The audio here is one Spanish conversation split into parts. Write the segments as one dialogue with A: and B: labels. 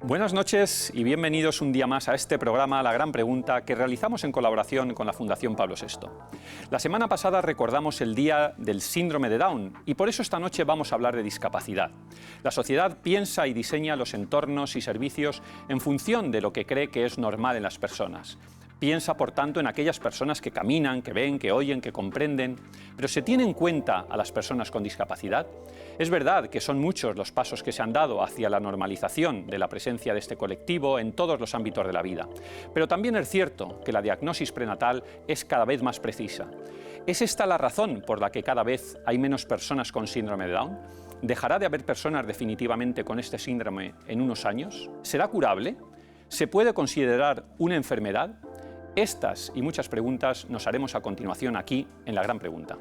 A: Buenas noches y bienvenidos un día más a este programa La Gran Pregunta que realizamos en colaboración con la Fundación Pablo VI. La semana pasada recordamos el Día del Síndrome de Down y por eso esta noche vamos a hablar de discapacidad. La sociedad piensa y diseña los entornos y servicios en función de lo que cree que es normal en las personas. Piensa, por tanto, en aquellas personas que caminan, que ven, que oyen, que comprenden. Pero ¿se tiene en cuenta a las personas con discapacidad? Es verdad que son muchos los pasos que se han dado hacia la normalización de la presencia de este colectivo en todos los ámbitos de la vida. Pero también es cierto que la diagnosis prenatal es cada vez más precisa. ¿Es esta la razón por la que cada vez hay menos personas con síndrome de Down? ¿Dejará de haber personas definitivamente con este síndrome en unos años? ¿Será curable? ¿Se puede considerar una enfermedad? Estas y muchas preguntas nos haremos a continuación aquí en La Gran Pregunta.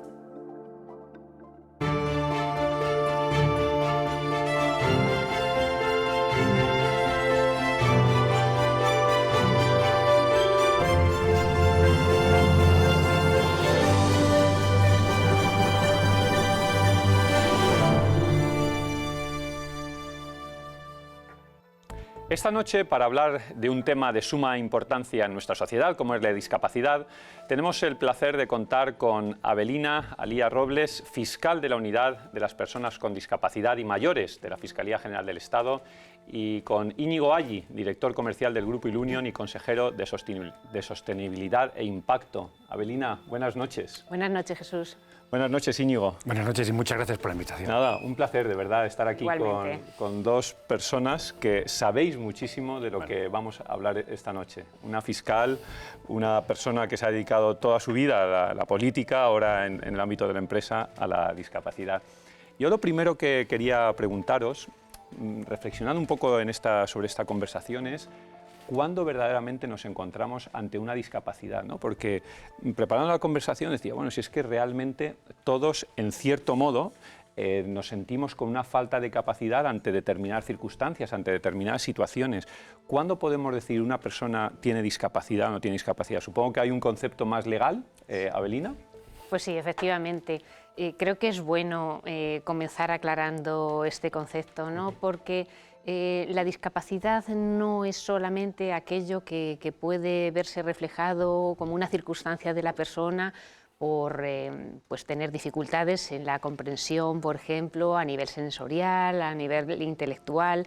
A: Esta noche, para hablar de un tema de suma importancia en nuestra sociedad, como es la discapacidad, tenemos el placer de contar con Avelina Alía Robles, fiscal de la Unidad de las Personas con Discapacidad y Mayores de la Fiscalía General del Estado, y con Íñigo Aggi, director comercial del Grupo Ilunion y consejero de Sostenibilidad e Impacto. Avelina, buenas noches.
B: Buenas noches, Jesús.
A: Buenas noches, Íñigo.
C: Buenas noches y muchas gracias por la invitación.
A: Nada, un placer de verdad estar aquí con dos personas que sabéis muchísimo de lo que vamos a hablar esta noche. Una fiscal, una persona que se ha dedicado toda su vida a la política, ahora en el ámbito de la empresa, a la discapacidad. Yo lo primero que quería preguntaros, reflexionando un poco sobre esta conversación, es ¿cuándo verdaderamente nos encontramos ante una discapacidad? ¿No? Porque preparando la conversación decía, bueno, si es que realmente todos, en cierto modo, nos sentimos con una falta de capacidad ante determinadas circunstancias, ante determinadas situaciones. ¿Cuándo podemos decir una persona tiene discapacidad o no tiene discapacidad? Supongo que hay un concepto más legal, Avelina.
B: Pues sí, efectivamente. Creo que es bueno comenzar aclarando este concepto, ¿no? Porque la discapacidad no es solamente aquello que puede verse reflejado como una circunstancia de la persona por pues tener dificultades en la comprensión, por ejemplo, a nivel sensorial, a nivel intelectual,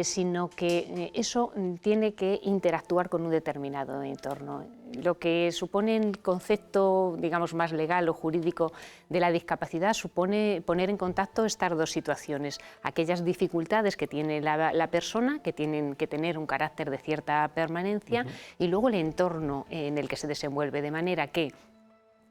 B: sino que eso tiene que interactuar con un determinado entorno. Lo que supone el concepto, digamos, más legal o jurídico de la discapacidad supone poner en contacto estas dos situaciones, aquellas dificultades que tiene la persona, que tienen que tener un carácter de cierta permanencia, y luego el entorno en el que se desenvuelve, de manera que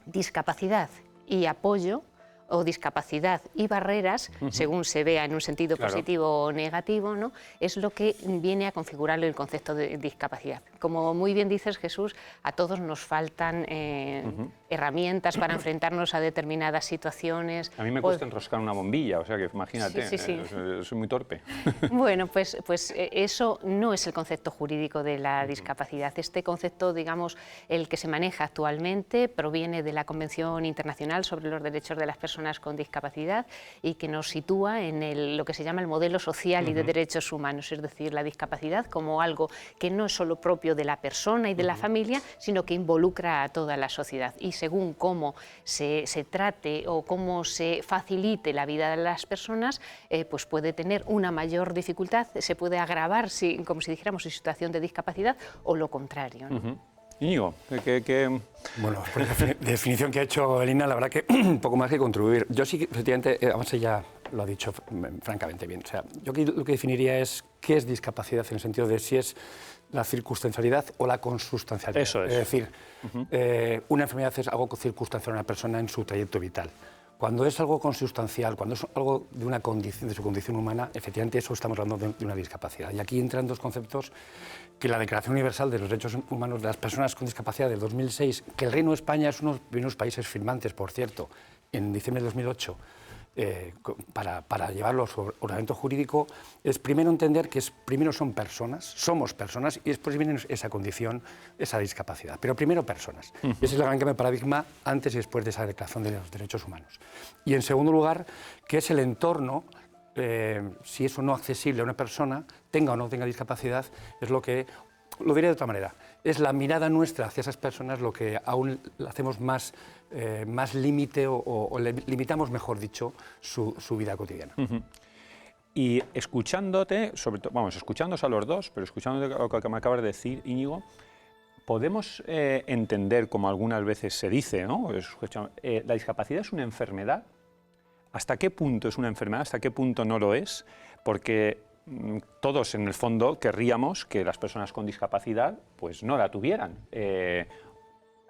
B: discapacidad y apoyo, o discapacidad y barreras, según se vea en un sentido positivo o negativo, ¿no? Es lo que viene a configurar el concepto de discapacidad. Como muy bien dices, Jesús, a todos nos faltan herramientas para enfrentarnos a determinadas situaciones.
A: A mí me cuesta enroscar una bombilla, o sea que imagínate, soy muy torpe.
B: Bueno, pues eso no es el concepto jurídico de la discapacidad. Este concepto, digamos, el que se maneja actualmente, proviene de la Convención Internacional sobre los Derechos de las Personas con Discapacidad y que nos sitúa en lo que se llama el modelo social y de derechos humanos, es decir, la discapacidad como algo que no es solo propio de la persona y de la familia, sino que involucra a toda la sociedad. Y según cómo se trate o cómo se facilite la vida de las personas, pues puede tener una mayor dificultad, se puede agravar, como si dijéramos, en situación de discapacidad, o lo contrario, ¿no?
A: Íñigo,
C: Bueno, por la definición que ha hecho Avelina, la verdad que un poco más que contribuir. Yo sí que, efectivamente, además ella lo ha dicho francamente bien. O sea, yo lo que definiría es qué es discapacidad en el sentido de si es la circunstancialidad o la consustancialidad.
A: Eso es.
C: Es decir, una enfermedad es algo circunstancial a una persona en su trayecto vital. Cuando es algo consustancial, cuando es algo de una condición, de su condición humana, efectivamente eso estamos hablando de una discapacidad. Y aquí entran dos conceptos que la Declaración Universal de los Derechos Humanos de las Personas con Discapacidad del 2006, que el Reino de España es uno de los primeros países firmantes, por cierto, en diciembre de 2008, para llevarlo a su ordenamiento jurídico, es primero entender que primero son personas, somos personas, y después viene esa condición, esa discapacidad. Pero primero personas. Ese es el gran cambio de paradigma antes y después de esa Declaración de los Derechos Humanos. Y en segundo lugar, que es el entorno si eso no accesible a una persona, tenga o no tenga discapacidad, es lo que, lo diré de otra manera, es la mirada nuestra hacia esas personas lo que aún hacemos más límite o limitamos, mejor dicho, su vida cotidiana.
A: Y escuchándote, sobre todo, vamos, escuchándoos a los dos, pero escuchándote lo que me acabas de decir, Íñigo, podemos entender, como algunas veces se dice, ¿no? La discapacidad es una enfermedad. ¿Hasta qué punto es una enfermedad? ¿Hasta qué punto no lo es? Porque todos, en el fondo, querríamos que las personas con discapacidad pues, no la tuvieran.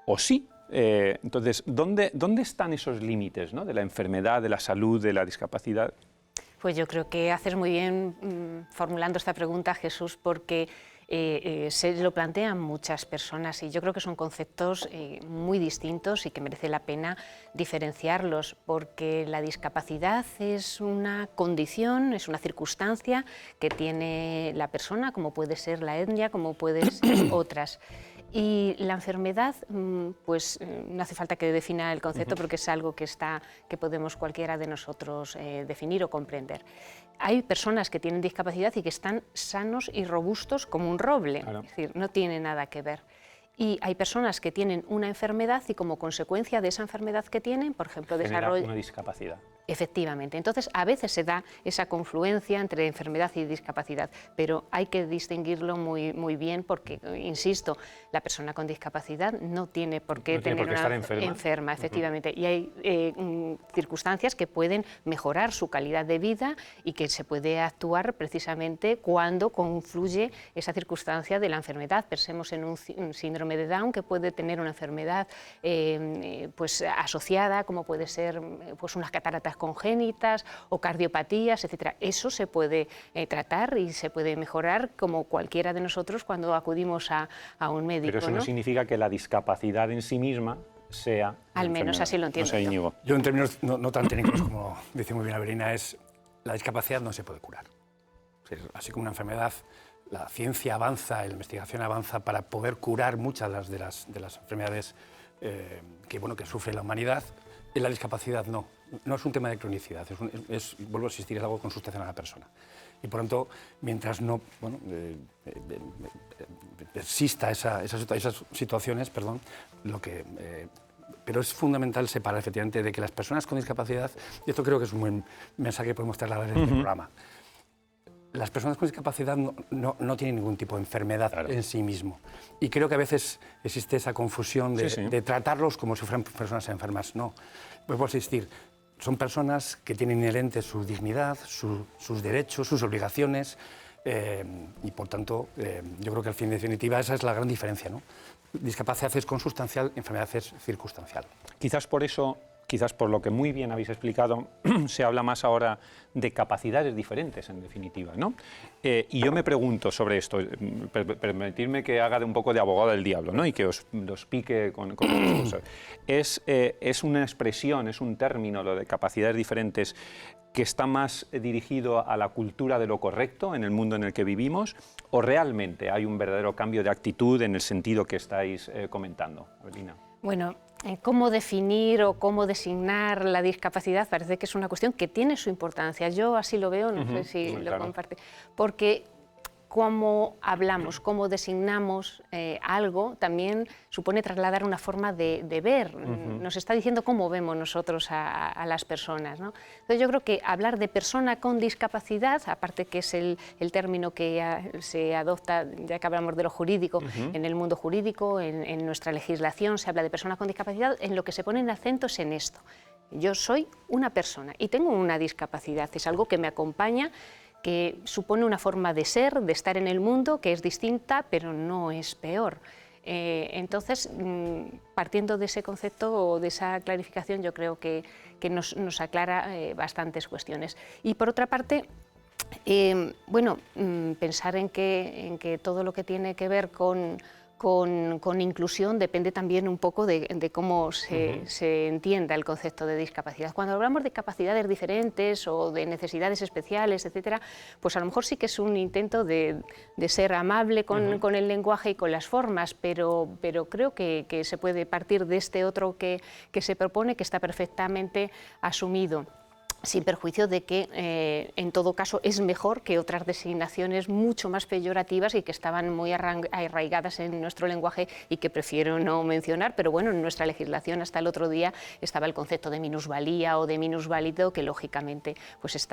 A: ¿O sí? Entonces, ¿dónde están esos límites, ¿no? De la enfermedad, de la salud, de la discapacidad?
B: Pues yo creo que haces muy bien formulando esta pregunta, Jesús, porque se lo plantean muchas personas y yo creo que son conceptos muy distintos y que merece la pena diferenciarlos, porque la discapacidad es una condición, es una circunstancia que tiene la persona, como puede ser la etnia, como pueden ser otras. Y la enfermedad, pues no hace falta que defina el concepto porque es algo que podemos cualquiera de nosotros definir o comprender. Hay personas que tienen discapacidad y que están sanos y robustos como un roble, claro. Es decir, no tiene nada que ver. Y hay personas que tienen una enfermedad y como consecuencia de esa enfermedad que tienen, por ejemplo, desarrollan
A: una discapacidad.
B: Efectivamente. Entonces, a veces se da esa confluencia entre enfermedad y discapacidad, pero hay que distinguirlo muy bien porque, insisto, la persona con discapacidad no tiene por qué tener una enferma, efectivamente. Y hay circunstancias que pueden mejorar su calidad de vida y que se puede actuar precisamente cuando confluye esa circunstancia de la enfermedad. Pensemos en un síndrome de Down que puede tener una enfermedad pues asociada, como puede ser pues unas cataratas congénitas o cardiopatías, etcétera. Eso se puede tratar y se puede mejorar como cualquiera de nosotros cuando acudimos a un médico.
A: Pero eso no significa que la discapacidad en sí misma sea...
B: Al menos así lo entiendo.
A: No sé, Íñigo.
C: Yo en términos no tan técnicos como dice muy bien Avelina, es la discapacidad no se puede curar. Así como una enfermedad, la ciencia avanza, la investigación avanza para poder curar muchas de las enfermedades que sufre la humanidad. En la discapacidad no es un tema de cronicidad, vuelvo a insistir, es algo consustancial a la persona. Y por tanto, mientras no exista esas situaciones, pero es fundamental separar efectivamente de que las personas con discapacidad, y esto creo que es un buen mensaje que podemos trasladar en este programa, las personas con discapacidad no tienen ningún tipo de enfermedad en sí mismo. Y creo que a veces existe esa confusión de tratarlos como si fueran personas enfermas. No, vuelvo a insistir, son personas que tienen inherente su dignidad, sus derechos, sus obligaciones, y por tanto, yo creo que al fin, en definitiva, esa es la gran diferencia, ¿no? Discapacidad es consustancial, enfermedad es circunstancial.
A: Quizás por eso... Quizás por lo que muy bien habéis explicado, se habla más ahora de capacidades diferentes, en definitiva, ¿no? Y yo me pregunto sobre esto, permitidme que haga de un poco de abogado del diablo, ¿no? Y que os pique con cosas. Es una expresión, es un término, lo de capacidades diferentes, que está más dirigido a la cultura de lo correcto en el mundo en el que vivimos, o realmente hay un verdadero cambio de actitud en el sentido que estáis comentando, Avelina.
B: Bueno, cómo definir o cómo designar la discapacidad parece que es una cuestión que tiene su importancia. Yo así lo veo, no sé si lo comparte, porque cómo hablamos, cómo designamos algo, también supone trasladar una forma de ver. Nos está diciendo cómo vemos nosotros a las personas, ¿no? Entonces yo creo que hablar de persona con discapacidad, aparte que es el término que se adopta, ya que hablamos de lo jurídico, en el mundo jurídico, en nuestra legislación se habla de persona con discapacidad, en lo que se ponen acentos en esto. Yo soy una persona y tengo una discapacidad, es algo que me acompaña, que supone una forma de ser, de estar en el mundo, que es distinta, pero no es peor. Entonces, partiendo de ese concepto o de esa clarificación, yo creo que nos aclara bastantes cuestiones. Y por otra parte, pensar en que todo lo que tiene que ver con inclusión depende también un poco de cómo se entienda el concepto de discapacidad. Cuando hablamos de capacidades diferentes o de necesidades especiales, etcétera, pues a lo mejor sí que es un intento de ser amable con el lenguaje y con las formas, pero creo que se puede partir de este otro que se propone, que está perfectamente asumido. sin perjuicio de que, en todo caso, es mejor que otras designaciones mucho más peyorativas y que estaban muy arraigadas en nuestro lenguaje y que prefiero no mencionar, pero bueno, en nuestra legislación hasta el otro día estaba el concepto de minusvalía o de minusválido, que lógicamente pues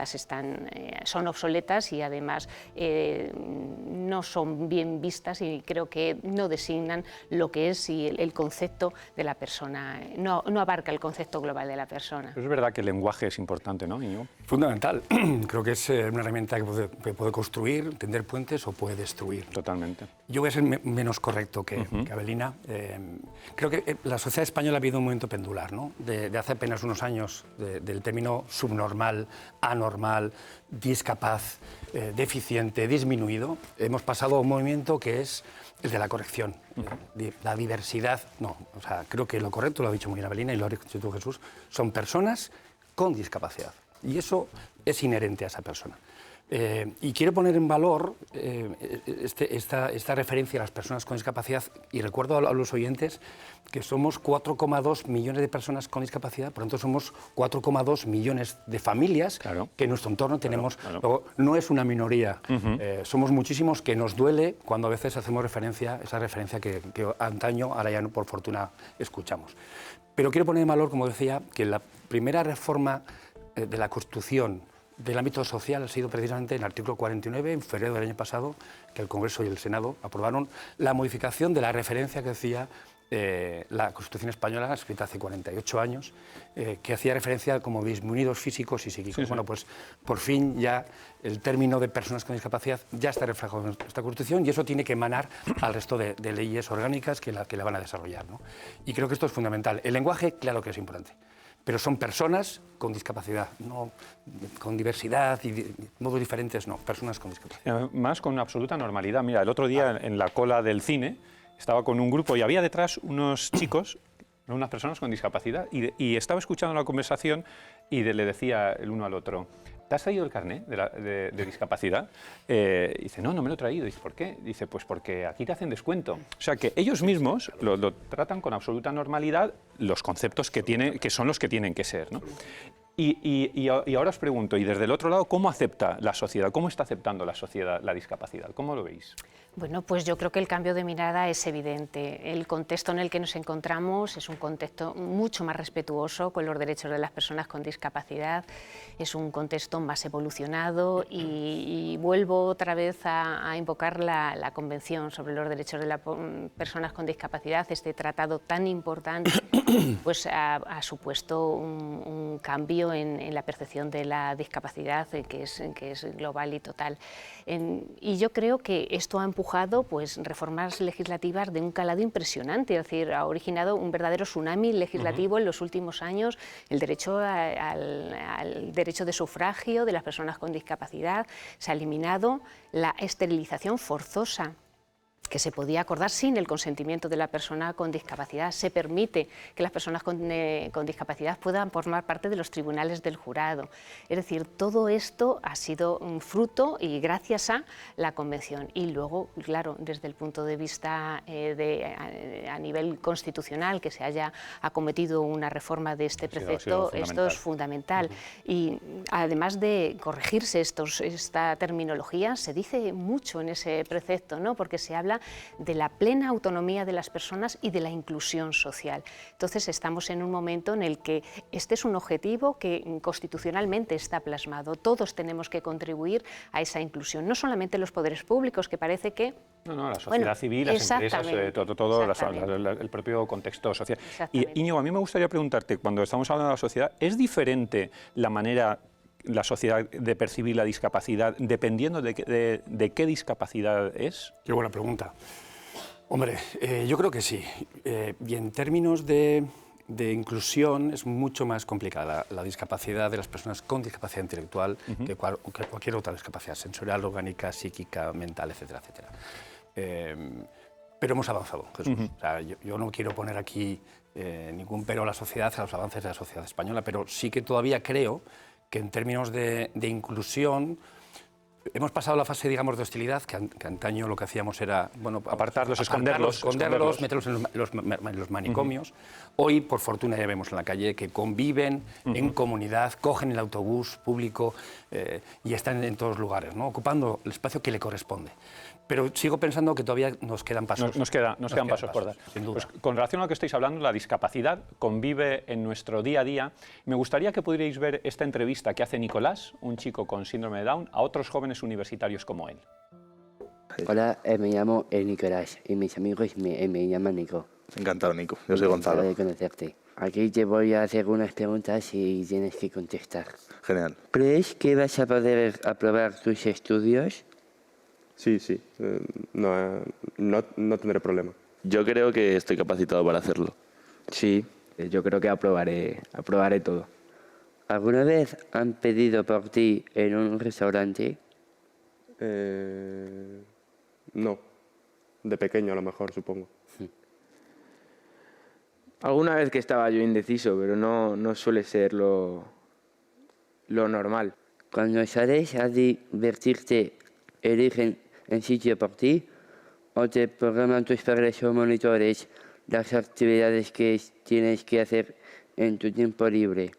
B: son obsoletas y además no son bien vistas y creo que no designan lo que es el concepto de la persona, no abarca el concepto global de la persona.
A: Es verdad que el lenguaje es importante, ¿no, Íñigo?
C: Fundamental. Creo que es una herramienta que puede construir, tender puentes o puede destruir.
A: Totalmente.
C: Yo voy a ser menos correcto que Avelina. Creo que la sociedad española ha habido un momento pendular, ¿no? De hace apenas unos años, del término subnormal, anormal, discapaz, deficiente, disminuido. Hemos pasado a un movimiento que es el de la corrección, la diversidad. No, o sea, creo que lo correcto, lo ha dicho muy bien Avelina y lo ha dicho tú, Jesús, son personas con discapacidad. Y eso es inherente a esa persona. Y quiero poner en valor esta referencia a las personas con discapacidad y recuerdo a los oyentes que somos 4,2 millones de personas con discapacidad, por lo tanto somos 4,2 millones de familias que en nuestro entorno tenemos. Luego, no es una minoría, somos muchísimos que nos duele cuando a veces hacemos esa referencia que antaño, ahora ya no, por fortuna, escuchamos. Pero quiero poner en valor, como decía, que la primera reforma de la Constitución del ámbito social ha sido precisamente en el artículo 49, en febrero del año pasado, que el Congreso y el Senado aprobaron la modificación de la referencia que decía la Constitución española, escrita hace 48 años, que hacía referencia como disminuidos físicos y psíquicos. Sí, sí. Bueno, pues por fin ya el término de personas con discapacidad ya está reflejado en esta Constitución y eso tiene que emanar al resto de leyes orgánicas que la van a desarrollar, ¿no? Y creo que esto es fundamental. El lenguaje, claro que es importante, pero son personas con discapacidad, no con diversidad y modos diferentes, no, personas con discapacidad.
A: Más con absoluta normalidad. Mira, el otro día en la cola del cine estaba con un grupo y había detrás unos chicos, unas personas con discapacidad, y estaba escuchando la conversación y le decía el uno al otro: ¿te has traído el carné de discapacidad? Dice, no me lo he traído. Dice, ¿por qué? Dice, pues porque aquí te hacen descuento. O sea, que ellos mismos lo tratan con absoluta normalidad, los conceptos que son los que tienen que ser, ¿no? Y ahora os pregunto, y desde el otro lado, ¿cómo acepta la sociedad? ¿Cómo está aceptando la sociedad la discapacidad? ¿Cómo lo veis?
B: Bueno, pues yo creo que el cambio de mirada es evidente. El contexto en el que nos encontramos es un contexto mucho más respetuoso con los derechos de las personas con discapacidad, es un contexto más evolucionado y vuelvo otra vez a invocar la Convención sobre los Derechos de las Personas con Discapacidad. Este tratado tan importante pues ha supuesto un cambio en la percepción de la discapacidad que es global y total. Y yo creo que esto ha empujado pues, reformas legislativas de un calado impresionante, es decir, ha originado un verdadero tsunami legislativo en los últimos años, el derecho al derecho de sufragio de las personas con discapacidad, se ha eliminado la esterilización forzosa que se podía acordar sin el consentimiento de la persona con discapacidad. Se permite que las personas con discapacidad puedan formar parte de los tribunales del jurado. Es decir, todo esto ha sido un fruto y gracias a la Convención. Y luego, claro, desde el punto de vista a nivel constitucional, que se haya acometido una reforma de este precepto, esto es fundamental. Y además de corregirse esta terminología, se dice mucho en ese precepto, ¿no? Porque se habla de la plena autonomía de las personas y de la inclusión social. Entonces estamos en un momento en el que este es un objetivo que constitucionalmente está plasmado. Todos tenemos que contribuir a esa inclusión, no solamente los poderes públicos, que parece que...
A: No, la sociedad civil, las empresas, todo el propio contexto social. Y Íñigo, a mí me gustaría preguntarte, cuando estamos hablando de la sociedad, ¿es diferente la manera, la sociedad, de percibir la discapacidad dependiendo de qué discapacidad es?
C: Qué buena pregunta. Hombre, yo creo que sí. Y en términos de inclusión es mucho más complicada la discapacidad de las personas con discapacidad intelectual que cualquier otra discapacidad sensorial, orgánica, psíquica, mental, etcétera, etcétera. Pero hemos avanzado, Jesús. O sea, yo no quiero poner aquí ningún pero a la sociedad, a los avances de la sociedad española, pero sí que todavía creo que en términos de inclusión Hemos pasado la fase, digamos, de hostilidad, que antaño lo que hacíamos era, bueno,
A: Apartarlos, esconderlos,
C: meterlos en los manicomios. Hoy, por fortuna, ya vemos en la calle que conviven en comunidad, cogen el autobús público y están en todos lugares, ¿no? Ocupando el espacio que le corresponde. Pero sigo pensando que todavía nos quedan pasos.
A: Nos quedan pasos por dar.
C: Sin duda.
A: Pues, con relación a lo que estáis hablando, la discapacidad convive en nuestro día a día. Me gustaría que pudierais ver esta entrevista que hace Nicolás, un chico con síndrome de Down, a otros jóvenes universitarios como él.
D: Hola, me llamo Nicolás y mis amigos me llaman Nico.
E: Encantado, Nico. Yo soy Gonzalo.
D: Encantado de conocerte. Aquí te voy a hacer unas preguntas y tienes que contestar.
E: Genial.
D: ¿Crees que vas a poder aprobar tus estudios?
F: Sí, sí. No tendré problema.
G: Yo creo que estoy capacitado para hacerlo.
H: Sí, yo creo que aprobaré todo.
D: ¿Alguna vez han pedido por ti en un restaurante?
F: No. De pequeño a lo mejor, supongo.
H: Alguna vez que estaba yo indeciso, pero no suele ser lo normal.
D: Cuando sales a divertirte, ¿eligen el sitio por ti o te programan tus padres o monitores las actividades que tienes que hacer en tu tiempo libre?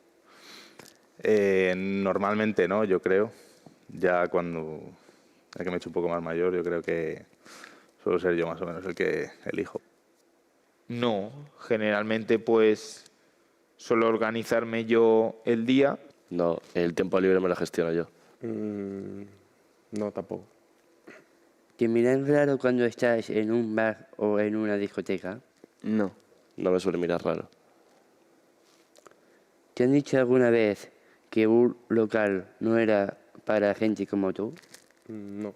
E: Normalmente no, yo creo. Ya que me he hecho un poco más mayor, yo creo que suelo ser yo más o menos el que elijo.
I: No, generalmente pues suelo organizarme yo el día.
G: No, el tiempo libre me lo gestiono yo.
F: No, tampoco.
D: ¿Te miran raro cuando estás en un bar o en una discoteca?
H: No.
G: No me suele mirar raro.
D: ¿Te han dicho alguna vez que un local no era para gente como tú?
F: No.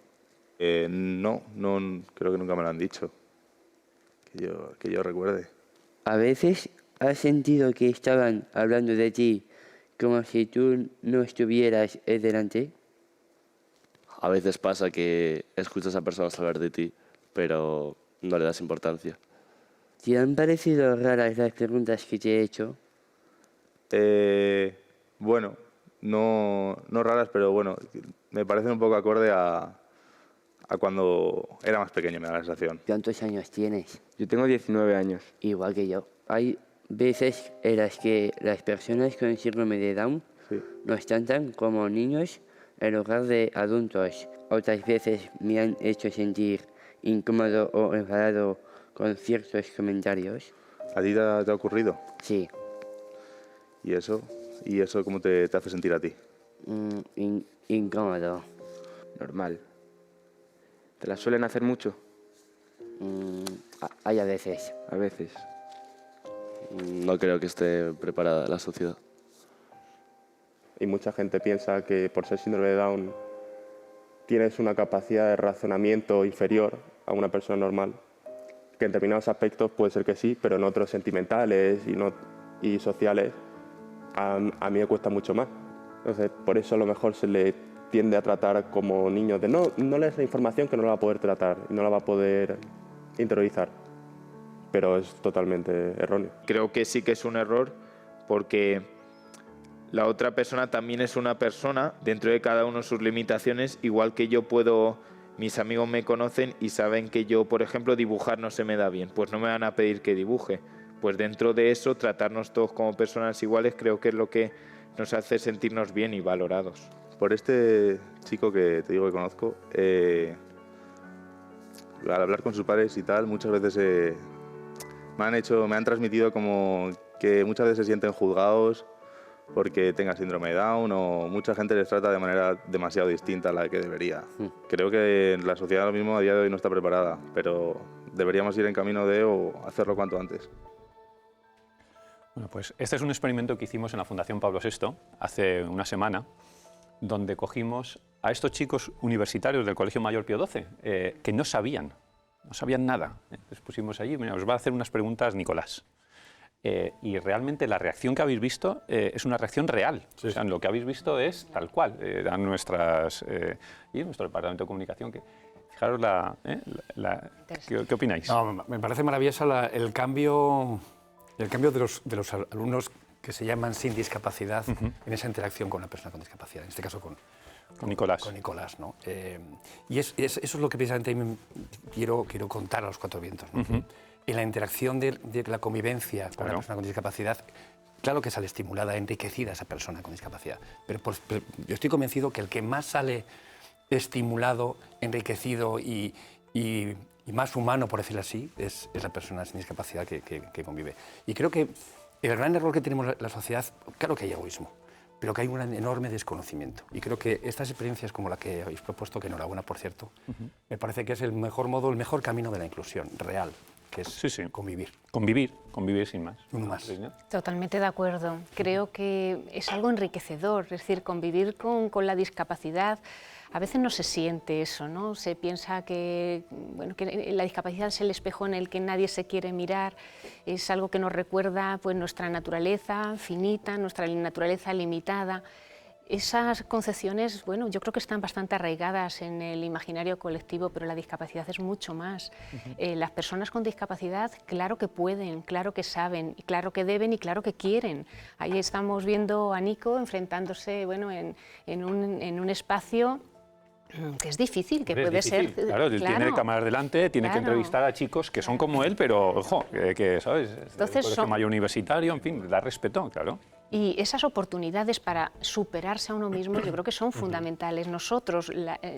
E: No, creo que nunca me lo han dicho. Que yo recuerde.
D: ¿A veces has sentido que estaban hablando de ti como si tú no estuvieras delante?
G: A veces pasa que escuchas a personas hablar de ti, pero no le das importancia.
D: ¿Te han parecido raras las preguntas que te he hecho?
E: Bueno, no raras, pero bueno, me parecen un poco acorde a cuando era más pequeño, me da la sensación.
D: ¿Cuántos años tienes?
H: Yo tengo 19 años.
D: Igual que yo. Hay veces en las que las personas con síndrome de Down nos tratan como niños en lugar de adultos. Otras veces me han hecho sentir incómodo o enfadado con ciertos comentarios.
E: ¿A ti te ha ocurrido?
D: Sí.
E: ¿Y eso cómo te hace sentir a ti?
D: Incómodo.
H: Normal. ¿Te la suelen hacer mucho?
D: Hay a veces.
H: A veces.
G: No creo que esté preparada la sociedad.
F: Y mucha gente piensa que por ser síndrome de Down tienes una capacidad de razonamiento inferior a una persona normal, que en determinados aspectos puede ser que sí, pero en otros sentimentales y sociales a mí me cuesta mucho más. Entonces, por eso a lo mejor se le tiende a tratar como niños de no le des la información que no la va a poder tratar y no la va a poder interiorizar. Pero es totalmente erróneo.
I: Creo que sí que es un error porque la otra persona también es una persona, dentro de cada uno sus limitaciones, igual que yo mis amigos me conocen y saben que yo, por ejemplo, dibujar no se me da bien, pues no me van a pedir que dibuje. Pues dentro de eso, tratarnos todos como personas iguales creo que es lo que nos hace sentirnos bien y valorados.
E: Por este chico que te digo que conozco, al hablar con sus padres y tal, muchas veces me han transmitido como que muchas veces se sienten juzgados porque tenga síndrome de Down o mucha gente les trata de manera demasiado distinta a la que debería. Creo que la sociedad ahora mismo a día de hoy no está preparada, pero deberíamos ir en camino de hacerlo cuanto antes.
A: Bueno, pues este es un experimento que hicimos en la Fundación Pablo VI hace una semana, donde cogimos a estos chicos universitarios del Colegio Mayor Pío XII, que no sabían nada. Les pusimos allí, mira, os va a hacer unas preguntas Nicolás. Y realmente la reacción que habéis visto es una reacción real. Sí. O sea, lo que habéis visto es tal cual. Dan y nuestro departamento de comunicación. Fijaros ¿qué opináis?
C: No, me parece maravilloso el cambio de los alumnos que se llaman sin discapacidad en esa interacción con una persona con discapacidad, en este caso
A: Con Nicolás.
C: Con Nicolás, ¿no? Y eso es lo que precisamente quiero contar a los cuatro vientos, ¿no? En la interacción de la convivencia con una persona con discapacidad, claro que sale estimulada, enriquecida esa persona con discapacidad, pero yo estoy convencido que el que más sale estimulado, enriquecido y más humano, por decirlo así, es la persona sin discapacidad que convive. Y creo que el gran error que tenemos la sociedad, claro que hay egoísmo, pero que hay un enorme desconocimiento. Y creo que estas experiencias como la que habéis propuesto, que enhorabuena, por cierto, me parece que es el mejor modo, el mejor camino de la inclusión real, que es convivir.
A: Convivir sin más.
C: Uno más.
B: Totalmente de acuerdo. Creo que es algo enriquecedor, es decir, convivir con la discapacidad. A veces no se siente eso, ¿no? Se piensa que, bueno, que la discapacidad es el espejo en el que nadie se quiere mirar, es algo que nos recuerda pues, nuestra naturaleza finita, nuestra naturaleza limitada. Esas concepciones, bueno, yo creo que están bastante arraigadas en el imaginario colectivo, pero la discapacidad es mucho más. Las personas con discapacidad, claro que pueden, claro que saben, y claro que deben y claro que quieren. Ahí estamos viendo a Nico enfrentándose, bueno, en un espacio que es difícil, que puede ser...
A: Claro, él tiene cámaras delante, tiene que entrevistar a chicos que son como él, pero, ojo, que ¿sabes?
B: Entonces,
A: colegio mayor universitario, en fin, da respeto, claro.
B: Y esas oportunidades para superarse a uno mismo yo creo que son fundamentales. Nosotros,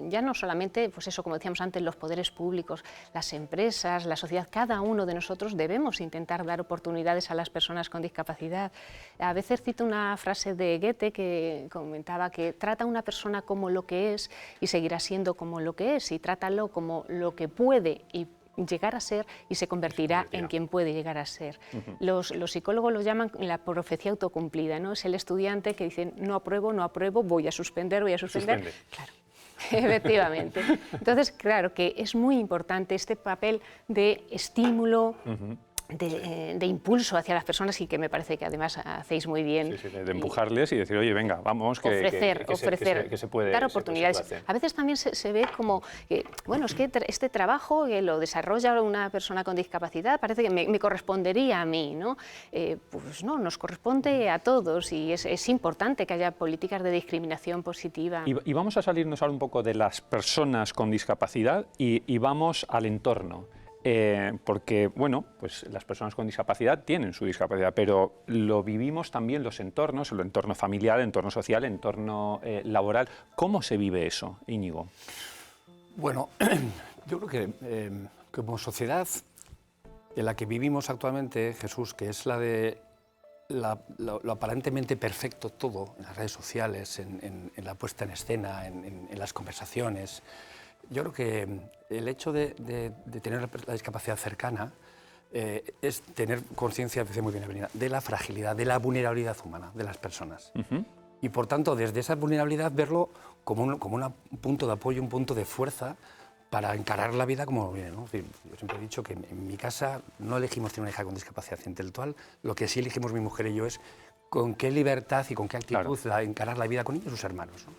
B: ya no solamente, pues eso, como decíamos antes, los poderes públicos, las empresas, la sociedad, cada uno de nosotros debemos intentar dar oportunidades a las personas con discapacidad. A veces cito una frase de Goethe que comentaba que trata a una persona como lo que es y seguirá siendo como lo que es, y trátalo como lo que puede y llegar a ser y se convertirá en quien puede llegar a ser. Los psicólogos lo llaman la profecía autocumplida, ¿no? Es el estudiante que dice no apruebo, voy a suspender. Claro, efectivamente. Entonces, claro que es muy importante este papel de estímulo, de impulso hacia las personas y que me parece que además hacéis muy bien.
A: De empujarles y decir, oye, venga, vamos,
B: ofrecer,
A: que se puede
B: dar oportunidades. A veces también se ve como que, bueno, es que este trabajo que lo desarrolla una persona con discapacidad parece que me correspondería a mí, ¿no? Pues no, nos corresponde a todos y es importante que haya políticas de discriminación positiva.
A: Y vamos a salirnos ahora un poco de las personas con discapacidad y vamos al entorno. Porque, bueno, pues las personas con discapacidad tienen su discapacidad, pero lo vivimos también los entornos, el entorno familiar, el entorno social, el entorno laboral. ¿Cómo se vive eso, Íñigo?
C: Bueno, yo creo que como sociedad en la que vivimos actualmente, Jesús, que es la de lo aparentemente perfecto todo, en las redes sociales, en la puesta en escena, en las conversaciones, yo creo que el hecho de tener la discapacidad cercana es tener conciencia, muy bien Evelina, de la fragilidad, de la vulnerabilidad humana de las personas. Y por tanto, desde esa vulnerabilidad verlo como un punto de apoyo, un punto de fuerza para encarar la vida como viene, ¿no? Yo siempre he dicho que en mi casa no elegimos tener una hija con discapacidad intelectual, lo que sí elegimos mi mujer y yo es con qué libertad y con qué actitud encarar la vida con ellos y sus hermanos, ¿no?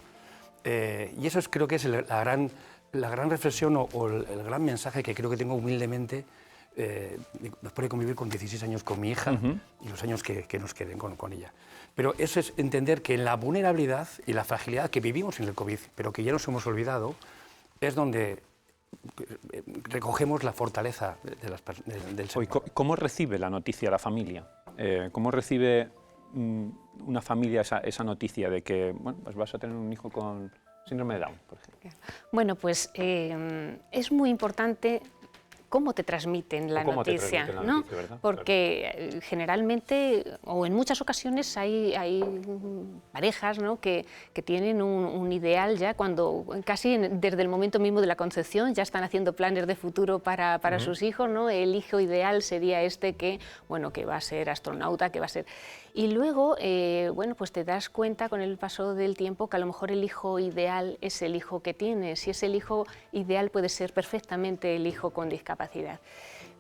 C: Y eso creo que es la gran reflexión o el gran mensaje que creo que tengo humildemente después de convivir con 16 años con mi hija y los años que nos queden con ella. Pero eso es entender que en la vulnerabilidad y la fragilidad que vivimos en el COVID, pero que ya nos hemos olvidado, es donde recogemos la fortaleza del ser humano.
A: ¿Cómo recibe la noticia la familia? ¿Cómo recibe una familia esa noticia de que bueno, pues vas a tener un hijo con síndrome de Down, por ejemplo?
B: Bueno, pues es muy importante cómo te transmiten la noticia, ¿no? Porque generalmente, o en muchas ocasiones, hay parejas, ¿no? que tienen un ideal ya cuando casi desde el momento mismo de la concepción ya están haciendo planes de futuro para sus hijos, ¿no? El hijo ideal sería este que, bueno, que va a ser astronauta, que va a ser... Y luego, bueno, pues te das cuenta con el paso del tiempo que a lo mejor el hijo ideal es el hijo que tienes, y ese hijo ideal puede ser perfectamente el hijo con discapacidad.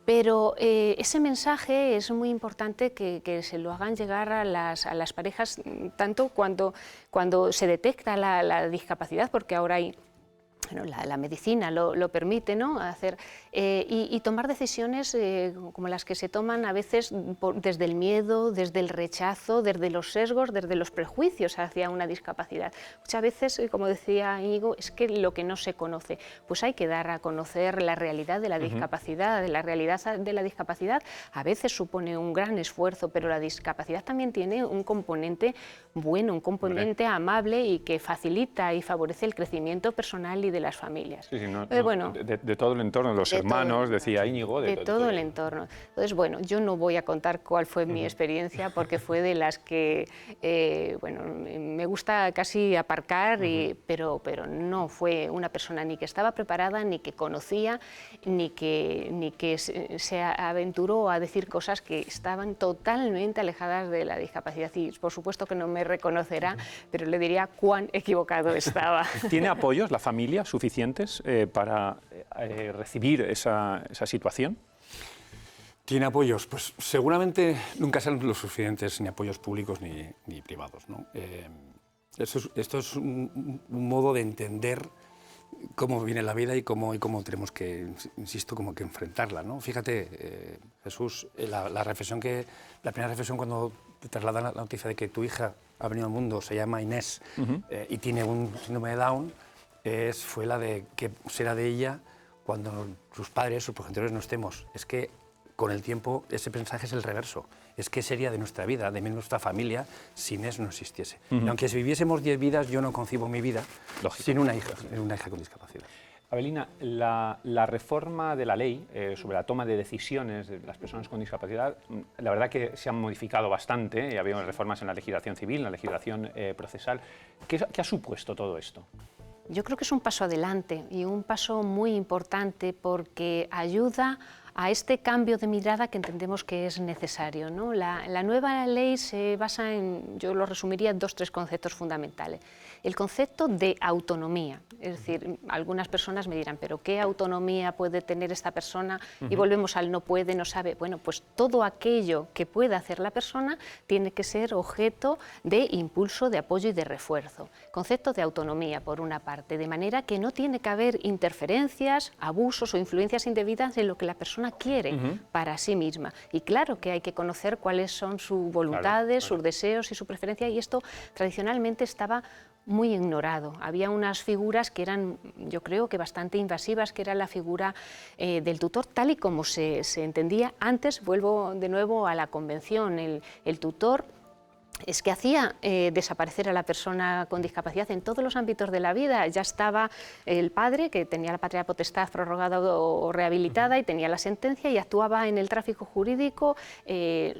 B: Pero ese mensaje es muy importante que se lo hagan llegar a las parejas, tanto cuando se detecta la discapacidad, porque ahora hay bueno, la medicina lo permite, ¿no? Hacer, y tomar decisiones como las que se toman a veces desde el miedo, desde el rechazo, desde los sesgos, desde los prejuicios hacia una discapacidad. Muchas veces, como decía Íñigo, es que lo que no se conoce, pues hay que dar a conocer la realidad de la discapacidad. La realidad de la discapacidad a veces supone un gran esfuerzo, pero la discapacidad también tiene un componente bueno, un componente amable y que facilita y favorece el crecimiento personal y de las familias.
A: Sí, sí,
B: bueno,
A: de todo el entorno, los hermanos, decía Íñigo.
B: De todo el entorno. Entonces, bueno, yo no voy a contar cuál fue mi experiencia, porque fue de las que, bueno, me gusta casi aparcar, pero no fue una persona ni que estaba preparada, ni que conocía, ni que se aventuró a decir cosas que estaban totalmente alejadas de la discapacidad. Y por supuesto que no me reconocerá, pero le diría cuán equivocado estaba.
A: ¿Tiene apoyos la familia suficientes para recibir esa situación?
C: ¿Tiene apoyos? Pues seguramente nunca serán los suficientes, ni apoyos públicos ni privados, ¿no? Esto es un modo de entender cómo viene la vida y cómo tenemos que, insisto, como que enfrentarla, ¿no? Fíjate, Jesús, la primera reflexión cuando te trasladan la noticia de que tu hija ha venido al mundo, se llama Inés, y tiene un síndrome de Down, fue la de qué será de ella cuando sus padres, sus progenitores no estemos. Es que con el tiempo ese mensaje es el reverso. Es que sería de nuestra vida, de nuestra familia, si Inés no existiese. Y aunque si viviésemos 10 vidas, yo no concibo mi vida sin una hija con discapacidad.
A: Abelina, la reforma de la ley sobre la toma de decisiones de las personas con discapacidad, la verdad que se han modificado bastante, ha habido reformas en la legislación civil, en la legislación procesal. ¿Qué ha supuesto todo esto?
B: Yo creo que es un paso adelante y un paso muy importante porque ayuda a este cambio de mirada que entendemos que es necesario, ¿no? La nueva ley se basa en, yo lo resumiría, en 2 o 3 conceptos fundamentales. El concepto de autonomía, es decir, algunas personas me dirán, pero ¿qué autonomía puede tener esta persona? Y volvemos al no puede, no sabe. Bueno, pues todo aquello que pueda hacer la persona tiene que ser objeto de impulso, de apoyo y de refuerzo. Concepto de autonomía, por una parte, de manera que no tiene que haber interferencias, abusos o influencias indebidas en lo que la persona quiere para sí misma. Y claro que hay que conocer cuáles son sus voluntades, sus deseos y su preferencia, y esto tradicionalmente estaba muy ignorado. Había unas figuras que eran, yo creo que bastante invasivas, que era la figura del tutor, tal y como se entendía antes. Vuelvo de nuevo a la convención. El tutor es que hacía desaparecer a la persona con discapacidad en todos los ámbitos de la vida. Ya estaba el padre, que tenía la patria potestad prorrogada o rehabilitada, y tenía la sentencia, y actuaba en el tráfico jurídico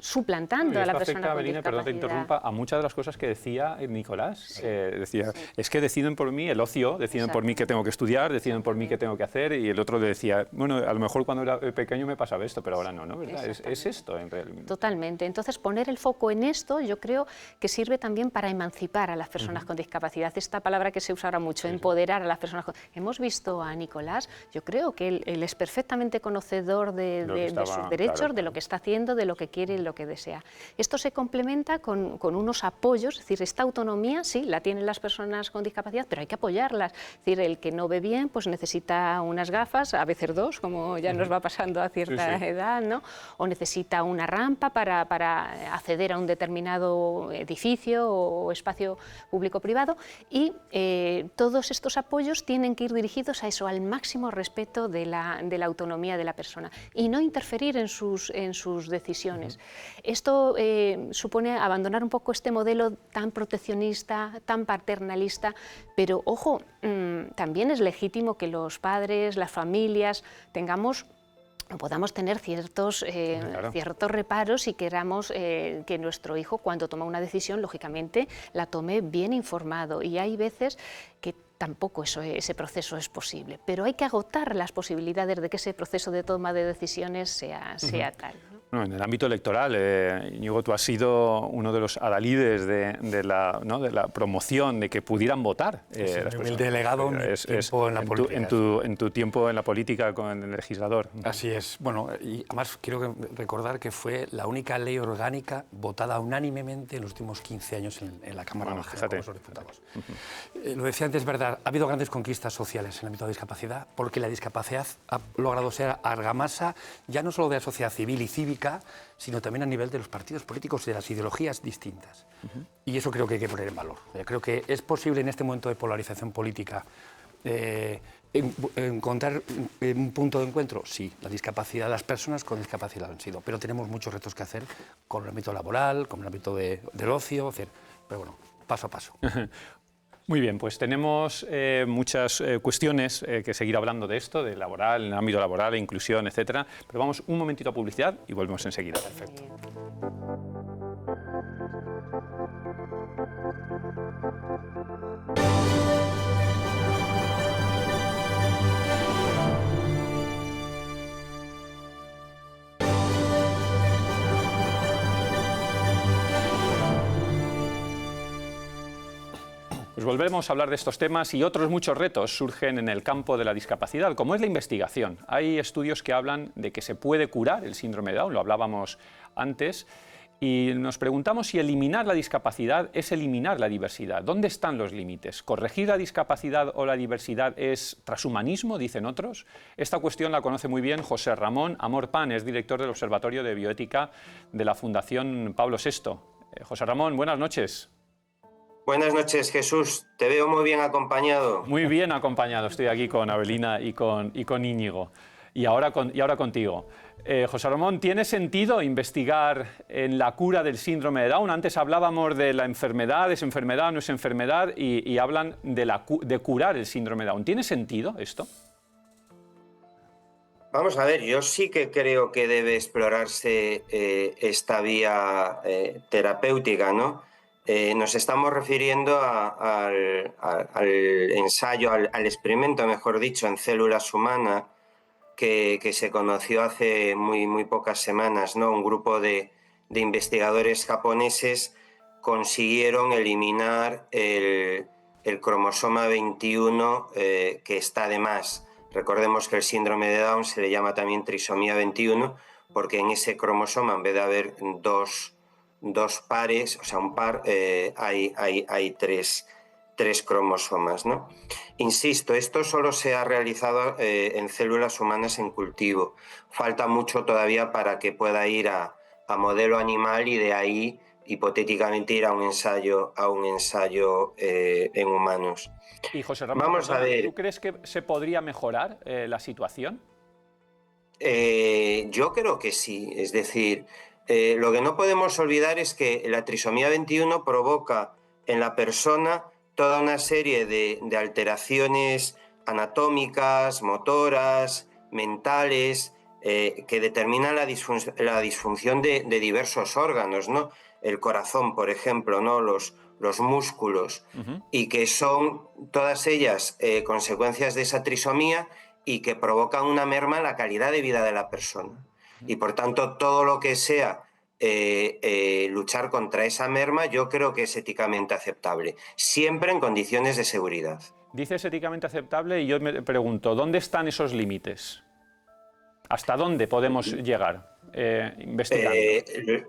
B: suplantando a la persona con
A: Abelina,
B: discapacidad.
A: perdón, te interrumpa, a muchas de las cosas que decía Nicolás. Decía, es que deciden por mí el ocio, deciden por mí qué tengo que estudiar, deciden por mí qué tengo que hacer, y el otro le decía, bueno, a lo mejor cuando era pequeño me pasaba esto, pero ahora no, ¿no? ¿Verdad? Es esto en realidad.
B: Totalmente. Entonces, poner el foco en esto, yo creo que sirve también para emancipar a las personas con discapacidad. Esta palabra que se usa ahora mucho, empoderar a las personas con... Hemos visto a Nicolás, yo creo que él es perfectamente conocedor de sus derechos, de lo que está haciendo, de lo que quiere y lo que desea. Esto se complementa con unos apoyos, es decir, esta autonomía sí la tienen las personas con discapacidad, pero hay que apoyarlas. Es decir, el que no ve bien pues necesita unas gafas, a veces 2, como ya nos va pasando a cierta edad, ¿no? O necesita una rampa para acceder a un determinado edificio o espacio público-privado, y todos estos apoyos tienen que ir dirigidos a eso, al máximo respeto de la autonomía de la persona y no interferir en sus decisiones. Esto supone abandonar un poco este modelo tan proteccionista, tan paternalista, pero ojo, también es legítimo que los padres, las familias, podamos tener ciertos reparos y queramos que nuestro hijo, cuando toma una decisión, lógicamente la tome bien informado. Y hay veces que tampoco ese proceso es posible, pero hay que agotar las posibilidades de que ese proceso de toma de decisiones sea tal, ¿no?
A: Bueno, en el ámbito electoral, Íñigo, tú has sido uno de los adalides de la promoción de que pudieran votar.
C: El delegado
A: en tu tiempo en la política con el legislador.
C: Así es. Bueno, y además quiero recordar que fue la única ley orgánica votada unánimemente en los últimos 15 años en la Cámara Baja de los Diputados. Lo decía antes, es verdad, ha habido grandes conquistas sociales en el ámbito de la discapacidad, porque la discapacidad ha logrado ser argamasa ya no solo de la sociedad civil y cívica, sino también a nivel de los partidos políticos y de las ideologías distintas. Y eso creo que hay que poner en valor. Creo que es posible en este momento de polarización política encontrar un punto de encuentro. Sí, la discapacidad, las personas con discapacidad han sido, pero tenemos muchos retos que hacer con el ámbito laboral, con el ámbito del ocio, pero bueno, paso a paso.
A: Muy bien, pues tenemos muchas cuestiones que seguir hablando de esto, de laboral, en el ámbito laboral, inclusión, etcétera. Pero vamos un momentito a publicidad y volvemos enseguida. Perfecto. Pues volvemos a hablar de estos temas y otros muchos retos surgen en el campo de la discapacidad, como es la investigación. Hay estudios que hablan de que se puede curar el síndrome de Down, lo hablábamos antes, y nos preguntamos si eliminar la discapacidad es eliminar la diversidad. ¿Dónde están los límites? ¿Corregir la discapacidad o la diversidad es transhumanismo, dicen otros? Esta cuestión la conoce muy bien José Ramón Amor Pan, es director del Observatorio de Bioética de la Fundación Pablo VI. José Ramón, buenas noches.
J: Buenas noches, Jesús. Te veo muy bien acompañado.
A: Muy bien acompañado. Estoy aquí con Avelina y con Íñigo. Y ahora contigo. José Ramón, ¿tiene sentido investigar en la cura del síndrome de Down? Antes hablábamos de la enfermedad, ¿es enfermedad, no es enfermedad? Y hablan de curar el síndrome de Down. ¿Tiene sentido esto?
J: Vamos a ver, yo sí que creo que debe explorarse esta vía terapéutica, ¿no? Nos estamos refiriendo al ensayo, al experimento, mejor dicho, en células humanas que se conoció hace muy pocas semanas, ¿no? Un grupo de investigadores japoneses consiguieron eliminar el cromosoma 21 que está de más. Recordemos que el síndrome de Down se le llama también trisomía 21 porque en ese cromosoma, en vez de haber dos pares, o sea, un par, hay tres cromosomas, ¿no? Insisto, esto solo se ha realizado en células humanas en cultivo. Falta mucho todavía para que pueda ir a modelo animal y de ahí, hipotéticamente, ir a un ensayo en humanos.
A: Y José Ramón,
J: vamos a ver.
A: ¿Tú crees que se podría mejorar la situación?
J: Yo creo que sí, es decir, lo que no podemos olvidar es que la trisomía 21 provoca en la persona toda una serie de alteraciones anatómicas, motoras, mentales, que determinan la disfunción de diversos órganos, ¿no? El corazón, por ejemplo, ¿no? Los músculos, y que son todas ellas consecuencias de esa trisomía y que provocan una merma en la calidad de vida de la persona. Y por tanto, todo lo que sea luchar contra esa merma, yo creo que es éticamente aceptable, siempre en condiciones de seguridad.
A: Dices éticamente aceptable y yo me pregunto, ¿dónde están esos límites? ¿Hasta dónde podemos llegar investigando?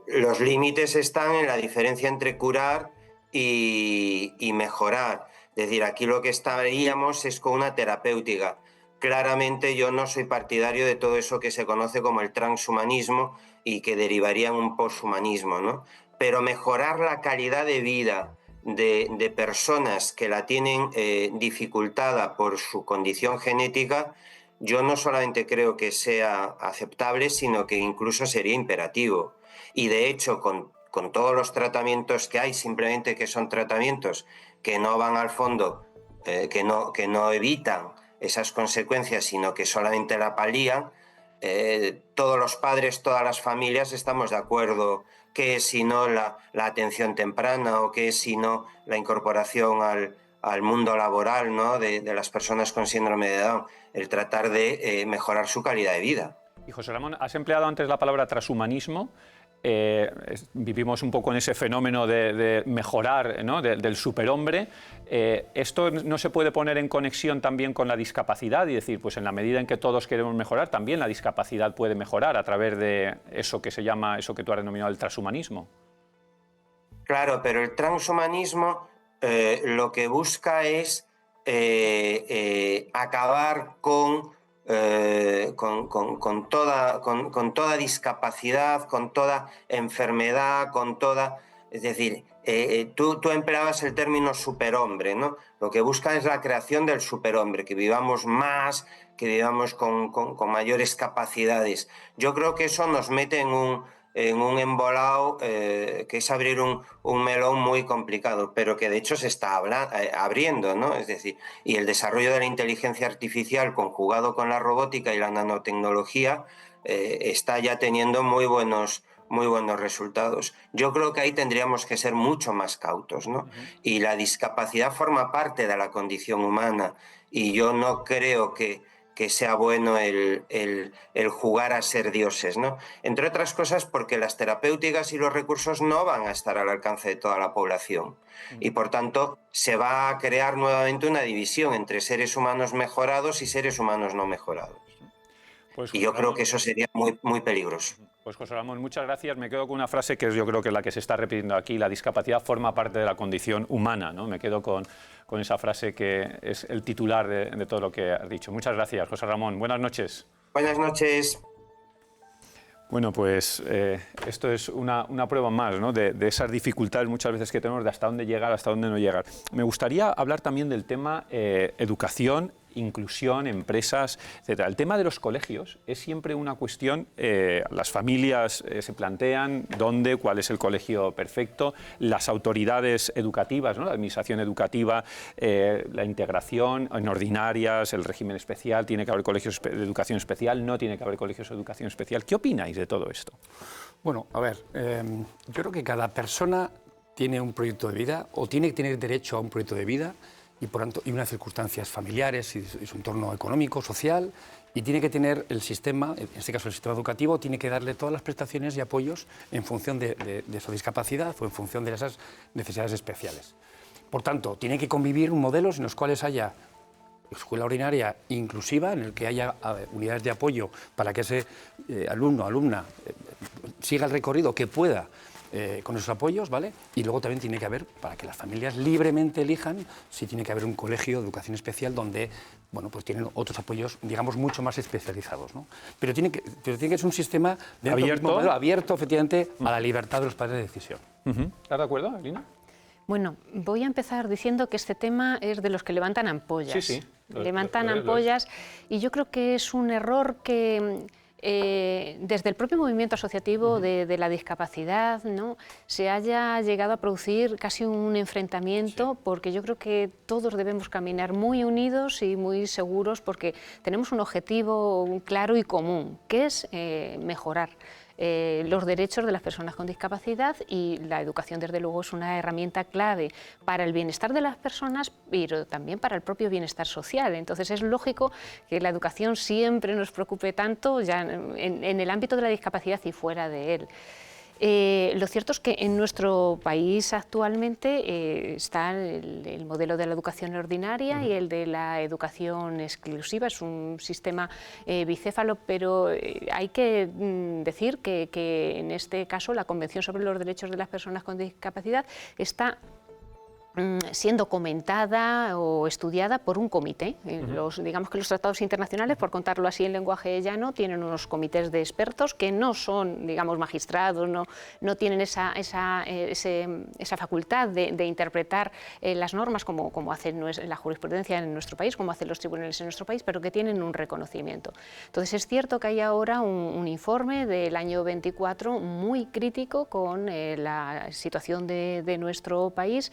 J: Los límites están en la diferencia entre curar y mejorar. Es decir, aquí lo que estaríamos es con una terapéutica. Claramente yo no soy partidario de todo eso que se conoce como el transhumanismo y que derivaría en un poshumanismo, ¿no? Pero mejorar la calidad de vida de personas que la tienen dificultada por su condición genética, yo no solamente creo que sea aceptable, sino que incluso sería imperativo. Y de hecho, con todos los tratamientos que hay, simplemente que son tratamientos que no van al fondo, que no evitan esas consecuencias, sino que solamente la palían, todos los padres, todas las familias estamos de acuerdo que si no la atención temprana o que si no la incorporación al mundo laboral, ¿no? de las personas con síndrome de Down, el tratar de mejorar su calidad de vida.
A: Y José Ramón, has empleado antes la palabra transhumanismo. Vivimos un poco en ese fenómeno de mejorar, ¿no?, del superhombre. ¿Esto no se puede poner en conexión también con la discapacidad y decir, pues en la medida en que todos queremos mejorar, también la discapacidad puede mejorar a través de eso que se llama, eso que tú has denominado el transhumanismo?
J: Claro, pero el transhumanismo lo que busca es acabar con toda discapacidad, con toda enfermedad, es decir, tú empleabas el término superhombre, ¿no? Lo que busca es la creación del superhombre, que vivamos más, que vivamos con mayores capacidades. Yo creo que eso nos mete en un embolado que es abrir un melón muy complicado, pero que de hecho se está abriendo, ¿no? Es decir, y el desarrollo de la inteligencia artificial conjugado con la robótica y la nanotecnología está ya teniendo muy buenos resultados. Yo creo que ahí tendríamos que ser mucho más cautos, ¿no? Y la discapacidad forma parte de la condición humana y yo no creo que sea bueno el jugar a ser dioses, ¿no? Entre otras cosas porque las terapéuticas y los recursos no van a estar al alcance de toda la población y por tanto se va a crear nuevamente una división entre seres humanos mejorados y seres humanos no mejorados.
A: Pues,
J: y yo creo que eso sería muy, muy peligroso.
A: Pues José Ramón, muchas gracias. Me quedo con una frase que yo creo que es la que se está repitiendo aquí: la discapacidad forma parte de la condición humana, ¿no? Me quedo con esa frase que es el titular de todo lo que has dicho. Muchas gracias, José Ramón. Buenas noches.
J: Buenas noches.
A: Bueno, pues esto es una prueba más, ¿no?, de esas dificultades muchas veces que tenemos de hasta dónde llegar, hasta dónde no llegar. Me gustaría hablar también del tema educación, inclusión, empresas, etc. El tema de los colegios es siempre una cuestión, las familias se plantean dónde, cuál es el colegio perfecto, las autoridades educativas, ¿no?, la administración educativa, la integración en ordinarias, el régimen especial, tiene que haber colegios de educación especial, no tiene que haber colegios de educación especial. ¿Qué opináis de todo esto?
C: Bueno, a ver, yo creo que cada persona tiene un proyecto de vida o tiene que tener derecho a un proyecto de vida y por tanto y unas circunstancias familiares y su entorno económico, social, y tiene que tener el sistema, en este caso el sistema educativo, tiene que darle todas las prestaciones y apoyos en función de su discapacidad o en función de esas necesidades especiales. Por tanto, tiene que convivir modelos en los cuales haya escuela ordinaria inclusiva, en el que haya unidades de apoyo para que ese alumno o alumna siga el recorrido que pueda con esos apoyos, ¿vale? Y luego también tiene que haber, para que las familias libremente elijan, si tiene que haber un colegio de educación especial donde, bueno, pues tienen otros apoyos, digamos, mucho más especializados, ¿no? Pero tiene que ser un sistema abierto, efectivamente, a la libertad de los padres de decisión.
A: ¿Estás de acuerdo, Elina?
B: Bueno, voy a empezar diciendo que este tema es de los que levantan ampollas.
A: Sí, sí.
B: Levantan ampollas y yo creo que es un error que desde el propio movimiento asociativo de la discapacidad, ¿no?, se haya llegado a producir casi un enfrentamiento, porque yo creo que todos debemos caminar muy unidos y muy seguros porque tenemos un objetivo claro y común, que es mejorar los derechos de las personas con discapacidad, y la educación desde luego es una herramienta clave para el bienestar de las personas, pero también para el propio bienestar social. Entonces es lógico que la educación siempre nos preocupe tanto ya en el ámbito de la discapacidad y fuera de él. Lo cierto es que en nuestro país actualmente está el modelo de la educación ordinaria y el de la educación exclusiva. Es un sistema bicéfalo, pero hay que decir que en este caso la Convención sobre los Derechos de las Personas con Discapacidad está siendo comentada o estudiada por un comité. Digamos que los tratados internacionales, por contarlo así en lenguaje llano, tienen unos comités de expertos que no son, digamos, magistrados, no tienen esa facultad de interpretar las normas como hace la jurisprudencia en nuestro país, como hacen los tribunales en nuestro país, pero que tienen un reconocimiento. Entonces es cierto que hay ahora un informe del año 24 muy crítico con la situación de nuestro país,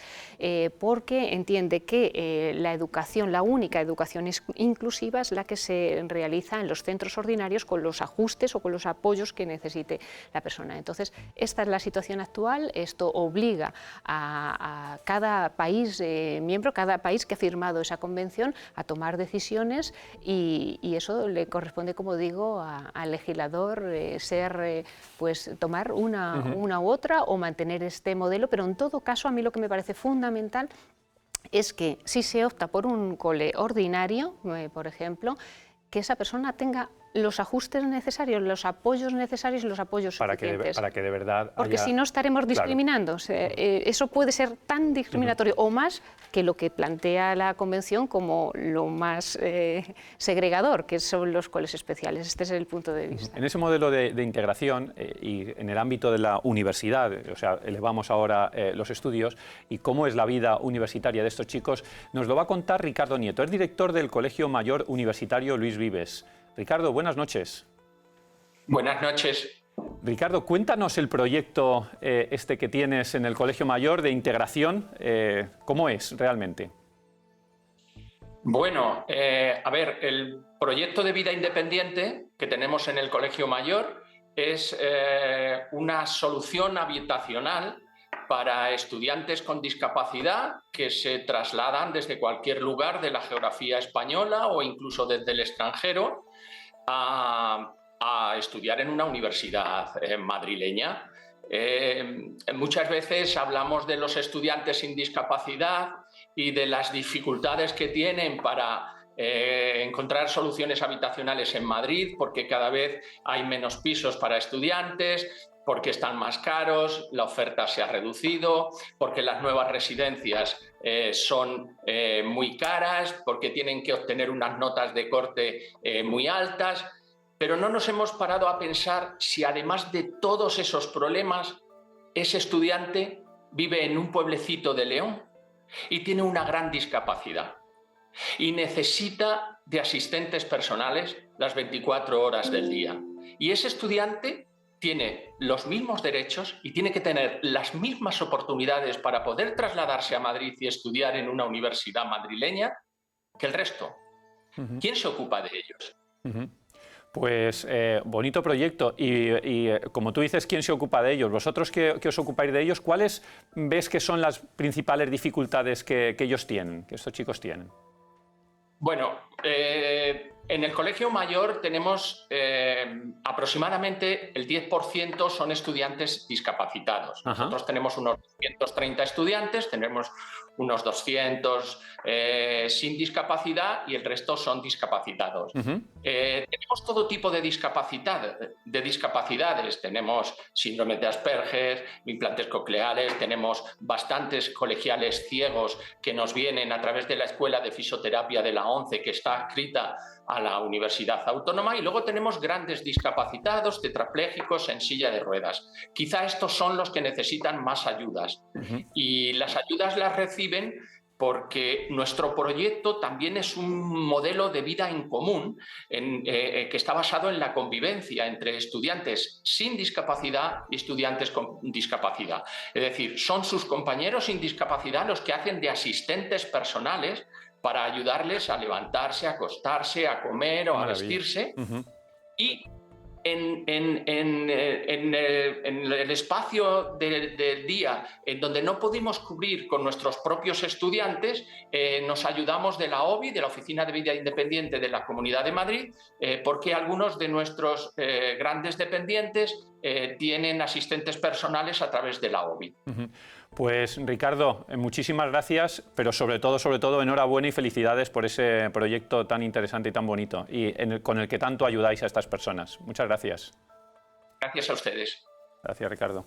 B: porque entiende que la educación, la única educación inclusiva es la que se realiza en los centros ordinarios con los ajustes o con los apoyos que necesite la persona. Entonces, esta es la situación actual, esto obliga a cada país miembro, cada país que ha firmado esa convención a tomar decisiones y eso le corresponde, como digo, al legislador pues tomar una u otra o mantener este modelo, pero en todo caso a mí lo que me parece fundamental es que si se opta por un cole ordinario, por ejemplo, que esa persona tenga los ajustes necesarios, los apoyos necesarios y los apoyos suficientes.
A: Para que de verdad
B: Porque
A: haya...
B: si no estaremos discriminando.
A: Claro.
B: Eso puede ser tan discriminatorio o más que lo que plantea la Convención como lo más segregador, que son los coles especiales. Este es el punto de vista.
A: En ese modelo de integración y en el ámbito de la universidad, o sea, elevamos ahora los estudios y cómo es la vida universitaria de estos chicos, nos lo va a contar Ricardo Nieto, es director del Colegio Mayor Universitario Luis Vives. Ricardo, buenas noches.
K: Buenas noches.
A: Ricardo, cuéntanos el proyecto este que tienes en el Colegio Mayor de integración, ¿cómo es realmente?
K: Bueno, a ver, el proyecto de vida independiente que tenemos en el Colegio Mayor es una solución habitacional para estudiantes con discapacidad que se trasladan desde cualquier lugar de la geografía española o incluso desde el extranjero a estudiar en una universidad madrileña. Muchas veces hablamos de los estudiantes sin discapacidad y de las dificultades que tienen para encontrar soluciones habitacionales en Madrid, porque cada vez hay menos pisos para estudiantes, porque están más caros, la oferta se ha reducido, porque las nuevas residencias son muy caras, porque tienen que obtener unas notas de corte muy altas, pero no nos hemos parado a pensar si además de todos esos problemas, ese estudiante vive en un pueblecito de León y tiene una gran discapacidad y necesita de asistentes personales las 24 horas del día. Y ese estudiante tiene los mismos derechos y tiene que tener las mismas oportunidades para poder trasladarse a Madrid y estudiar en una universidad madrileña que el resto. ¿Quién se ocupa de ellos?
A: Pues bonito proyecto y como tú dices, ¿quién se ocupa de ellos? Vosotros que os ocupáis de ellos, ¿cuáles ves que son las principales dificultades que ellos tienen, que estos chicos tienen?
K: Bueno, en el Colegio Mayor tenemos aproximadamente el 10% son estudiantes discapacitados.
A: Ajá.
K: Nosotros tenemos unos 230 estudiantes, tenemos unos 200 sin discapacidad y el resto son discapacitados. Tenemos todo tipo de discapacidades. Tenemos síndrome de Asperger, implantes cocleares, tenemos bastantes colegiales ciegos que nos vienen a través de la Escuela de Fisioterapia de la ONCE, que está adscrita a la Universidad Autónoma, y luego tenemos grandes discapacitados, tetraplégicos en silla de ruedas. Quizá estos son los que necesitan más ayudas y las ayudas las reciben porque nuestro proyecto también es un modelo de vida en común que está basado en la convivencia entre estudiantes sin discapacidad y estudiantes con discapacidad. Es decir, son sus compañeros sin discapacidad los que hacen de asistentes personales para ayudarles a levantarse, a acostarse, a comer o a vestirse. Y en el espacio del día en donde no pudimos cubrir con nuestros propios estudiantes, nos ayudamos de la OBI, de la Oficina de Vida Independiente de la Comunidad de Madrid, porque algunos de nuestros grandes dependientes tienen asistentes personales a través de la OBI.
A: Pues Ricardo, muchísimas gracias, pero sobre todo enhorabuena y felicidades por ese proyecto tan interesante y tan bonito y con el que tanto ayudáis a estas personas. Muchas gracias.
K: Gracias a ustedes.
A: Gracias, Ricardo.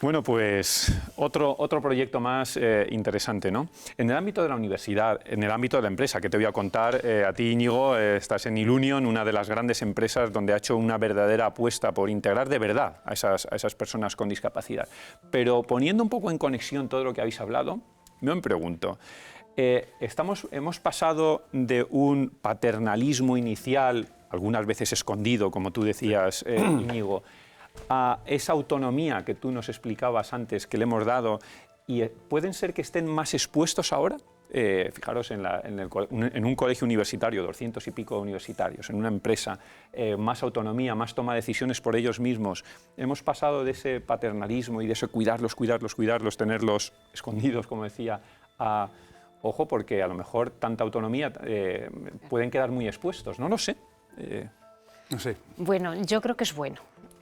A: Bueno, pues otro proyecto más interesante, ¿no? En el ámbito de la universidad, en el ámbito de la empresa, que te voy a contar, a ti, Íñigo, estás en Ilunion, una de las grandes empresas donde ha hecho una verdadera apuesta por integrar de verdad a esas personas con discapacidad. Pero poniendo un poco en conexión todo lo que habéis hablado, me pregunto, hemos pasado de un paternalismo inicial, algunas veces escondido, como tú decías, Íñigo, a esa autonomía que tú nos explicabas antes que le hemos dado ¿Y pueden ser que estén más expuestos ahora? Fijaros, en un colegio universitario, 200 y pico universitarios, en una empresa, más autonomía, más toma de decisiones por ellos mismos. Hemos pasado de ese paternalismo y de ese cuidarlos, tenerlos escondidos, como decía, a, ojo, porque a lo mejor tanta autonomía pueden quedar muy expuestos, no lo sé.
C: No sé.
B: Bueno, yo creo que es bueno.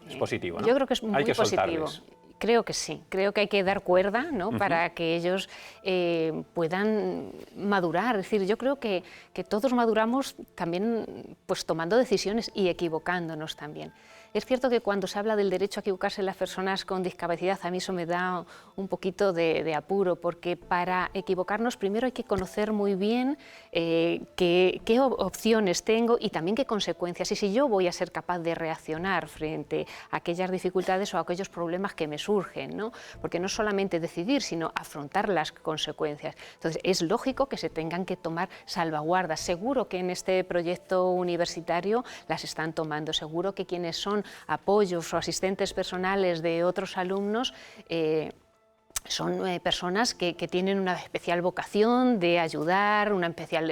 A: Es positivo, ¿no?
B: Yo creo que es muy
A: Hay que
B: positivo.
A: soltarles.
B: Creo que sí, creo que hay que dar cuerda, ¿no? Para que ellos puedan madurar. Es decir, yo creo que todos maduramos también pues, tomando decisiones y equivocándonos también. Es cierto que cuando se habla del derecho a equivocarse en las personas con discapacidad, a mí eso me da un poquito de apuro, porque para equivocarnos primero hay que conocer muy bien qué opciones tengo y también qué consecuencias, y si yo voy a ser capaz de reaccionar frente a aquellas dificultades o a aquellos problemas que me surgen, ¿no? Porque no solamente decidir, sino afrontar las consecuencias. Entonces, es lógico que se tengan que tomar salvaguardas. Seguro que en este proyecto universitario las están tomando, seguro que quienes son apoyos o asistentes personales de otros alumnos son personas que tienen una especial vocación de ayudar, una especial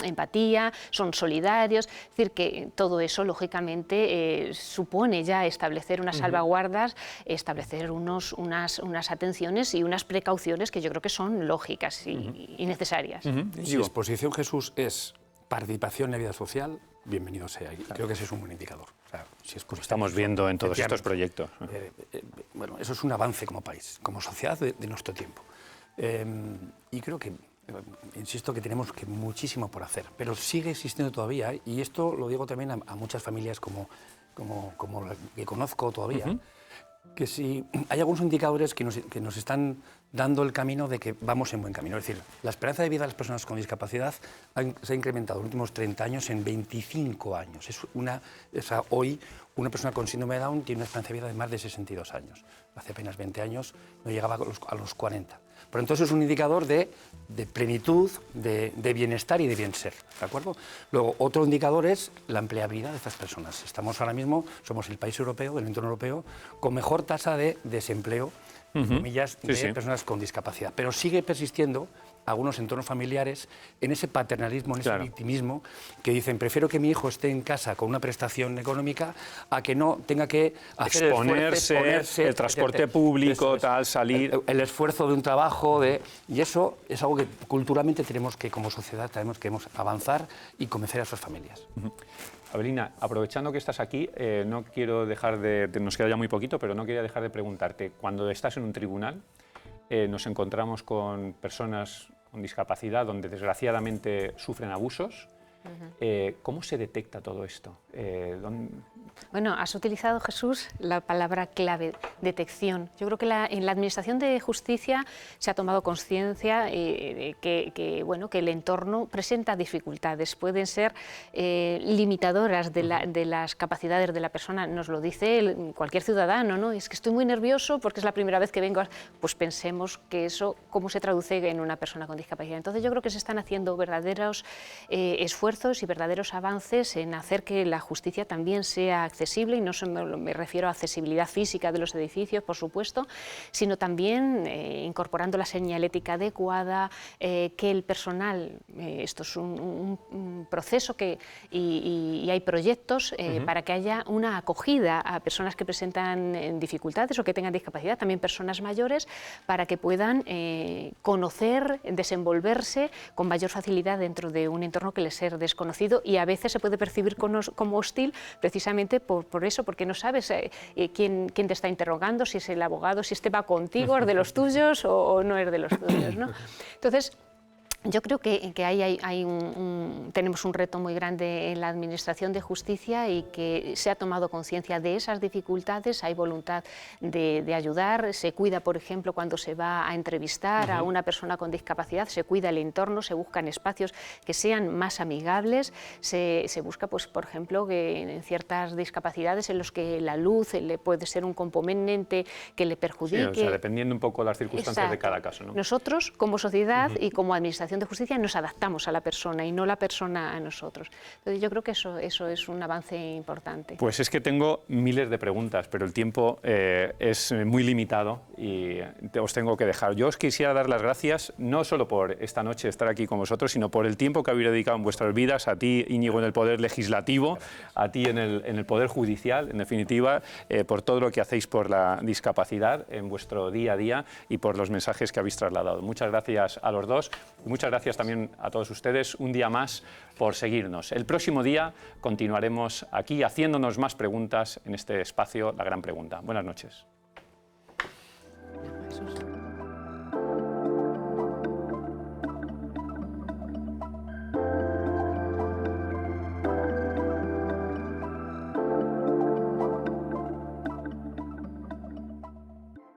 B: empatía, son solidarios. Es decir, que todo eso, lógicamente, supone ya establecer unas salvaguardas, establecer unas atenciones y unas precauciones que yo creo que son lógicas y necesarias.
C: Si exposición, Jesús, es participación en la vida social, bienvenido sea. Y creo que ese es un buen indicador. O sea, si
A: lo estamos viendo en todos estos proyectos.
C: Bueno, eso es un avance como país, como sociedad de nuestro tiempo. Y creo que, insisto, que tenemos muchísimo por hacer, pero sigue existiendo todavía, y esto lo digo también a muchas familias como la que conozco todavía, que si hay algunos indicadores que nos están dando el camino de que vamos en buen camino. Es decir, la esperanza de vida de las personas con discapacidad se ha incrementado en los últimos 30 años en 25 años. Hoy una persona con síndrome de Down tiene una esperanza de vida de más de 62 años. Hace apenas 20 años no llegaba a los 40. Pero entonces es un indicador de plenitud, de bienestar y de bien ser, ¿de acuerdo? Luego, otro indicador es la empleabilidad de estas personas. Somos el país europeo, del entorno europeo, con mejor tasa de desempleo, comillas, de personas con discapacidad. Pero sigue persistiendo algunos entornos familiares en ese paternalismo, en ese victimismo, que dicen, prefiero que mi hijo esté en casa con una prestación económica a que no tenga que hacer
A: exponerse, el transporte público, salir...
C: El esfuerzo de un trabajo, y eso es algo que culturalmente tenemos que, como sociedad, tenemos que avanzar y convencer a esas familias.
A: Abelina, aprovechando que estás aquí, no quiero dejar nos queda ya muy poquito, pero no quería dejar de preguntarte, cuando estás en un tribunal, nos encontramos con personas con discapacidad donde desgraciadamente sufren abusos. ¿Cómo se detecta todo esto?
B: Bueno, has utilizado, Jesús, la palabra clave, detección. Yo creo que en la Administración de Justicia se ha tomado conciencia que el entorno presenta dificultades, pueden ser limitadoras de las capacidades de la persona. Nos lo dice cualquier ciudadano, ¿no? Es que estoy muy nervioso porque es la primera vez que vengo. Pues pensemos que eso, ¿cómo se traduce en una persona con discapacidad? Entonces yo creo que se están haciendo verdaderos esfuerzos y verdaderos avances en hacer que la justicia también sea accesible, y no me refiero a accesibilidad física de los edificios, por supuesto, sino también incorporando la señalética adecuada, que el personal, esto es un proceso y hay proyectos para que haya una acogida a personas que presentan dificultades o que tengan discapacidad, también personas mayores, para que puedan conocer, desenvolverse con mayor facilidad dentro de un entorno que les es desconocido, y a veces se puede percibir como hostil precisamente por eso, porque no sabes quién te está interrogando, si es el abogado, si va contigo, es de los tuyos o no es de los tuyos, ¿no? Entonces, yo creo que ahí tenemos un reto muy grande en la Administración de Justicia, y que se ha tomado conciencia de esas dificultades, hay voluntad de ayudar, se cuida, por ejemplo, cuando se va a entrevistar a una persona con discapacidad, se cuida el entorno, se buscan espacios que sean más amigables, se busca, pues, por ejemplo, que en ciertas discapacidades en los que la luz puede ser un componente que le perjudique.
A: Sí, o sea, dependiendo un poco de las circunstancias de cada caso, ¿no?
B: Nosotros, como sociedad y como Administración Administración de Justicia nos adaptamos a la persona y no la persona a nosotros. Entonces yo creo que eso es un avance importante.
A: Pues es que tengo miles de preguntas, pero el tiempo es muy limitado y os tengo que dejar. Yo os quisiera dar las gracias no solo por esta noche estar aquí con vosotros, sino por el tiempo que habéis dedicado en vuestras vidas, a ti, Íñigo, en el Poder Legislativo, a ti en el Poder Judicial, en definitiva, por todo lo que hacéis por la discapacidad en vuestro día a día y por los mensajes que habéis trasladado. Muchas gracias a los dos y muchas gracias también a todos ustedes un día más por seguirnos. El próximo día continuaremos aquí haciéndonos más preguntas en este espacio, La Gran Pregunta. Buenas noches.